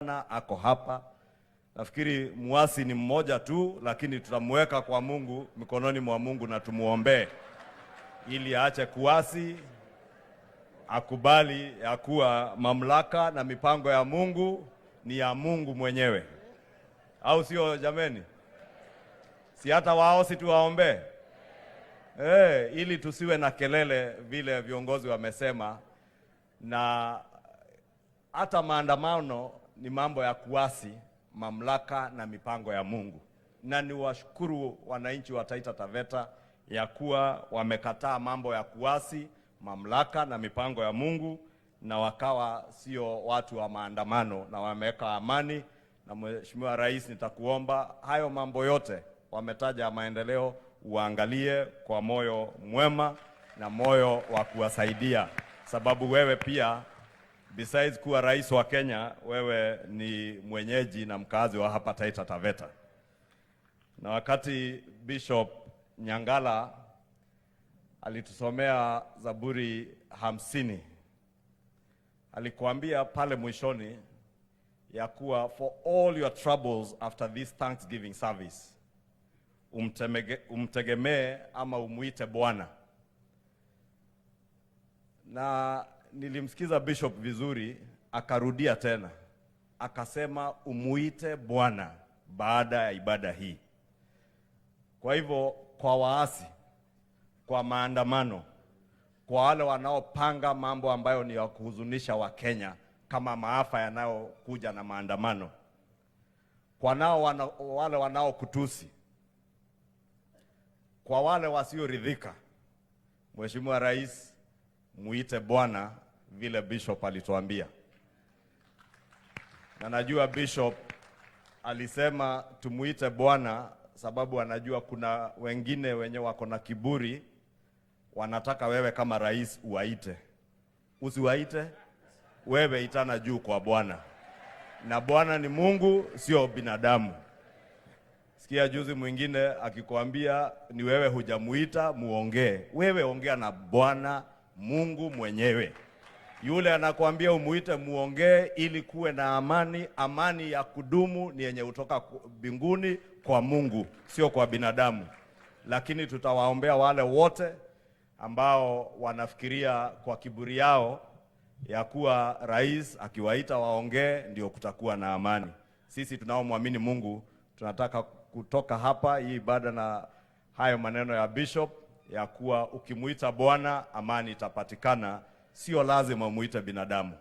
Bwana ako hapa. Nafikiri Mhasi ni mmoja tu, lakini tutamweka kwa Mungu, mikononi mwa Mungu, na tumuombee ili aache kuasi, akubali ya kuwa mamlaka na mipango ya Mungu ni ya Mungu mwenyewe. Au sio jameni? Si hata wao si tuwaombee? Ili tusiwe na kelele vile viongozi wamesema, na hata maandamano ni mambo ya kuasi mamlaka na mipango ya Mungu. Na niwashukuru wananchi wa Taita Taveta ya kuwa wamekataa mambo ya kuasi mamlaka na mipango ya Mungu, na wakawa sio watu wa maandamano na wameweka amani. Na Mheshimiwa Rais, nitakuomba hayo mambo yote wametaja maendeleo uangalie kwa moyo mwema na moyo wa kuwasaidia, sababu wewe pia besides kuwa rais wa Kenya, wewe ni mwenyeji na mkazi wa hapa Taita Taveta. Na wakati Bishop Nyangala alitusomea Zaburi 50, alikuambia pale mwishoni ya kuwa for all your troubles after this Thanksgiving service, umtegemee ama umuite Bwana. Na nilimsikiza Bishop vizuri, akarudia tena akasema umuite Bwana baada ya ibada hii. Kwa hivyo kwa waasi, kwa maandamano, kwa wale wanaopanga mambo ambayo ni ya kuhuzunisha wa Kenya kama maafa yanayokuja na maandamano, kwa wale wanaokutusi, kwa wale wasioridhika, Mheshimiwa Rais, muite Bwana vile Bishop alituambia. Na najua Bishop alisema tumuite Bwana sababu anajua kuna wengine wenye wako na kiburi, wanataka wewe kama rais uwaite. Usiwaite, wewe itana juu kwa Bwana. Na Bwana ni Mungu, sio binadamu. Sikia juzi mwingine akikwambia ni wewe hujamuita muongee. Wewe ongea na Bwana Mungu mwenyewe. Yule anakuambia umuite muongee ili kuwe na amani. Amani ya kudumu ni yenye kutoka mbinguni kwa Mungu, sio kwa binadamu. Lakini tutawaombea wale wote ambao wanafikiria kwa kiburi yao ya kuwa rais akiwaita waongee ndio kutakuwa na amani. Sisi tunaomwamini Mungu tunataka kutoka hapa hii ibada na hayo maneno ya Bishop ya kuwa ukimuita Bwana amani itapatikana, sio lazima muite binadamu.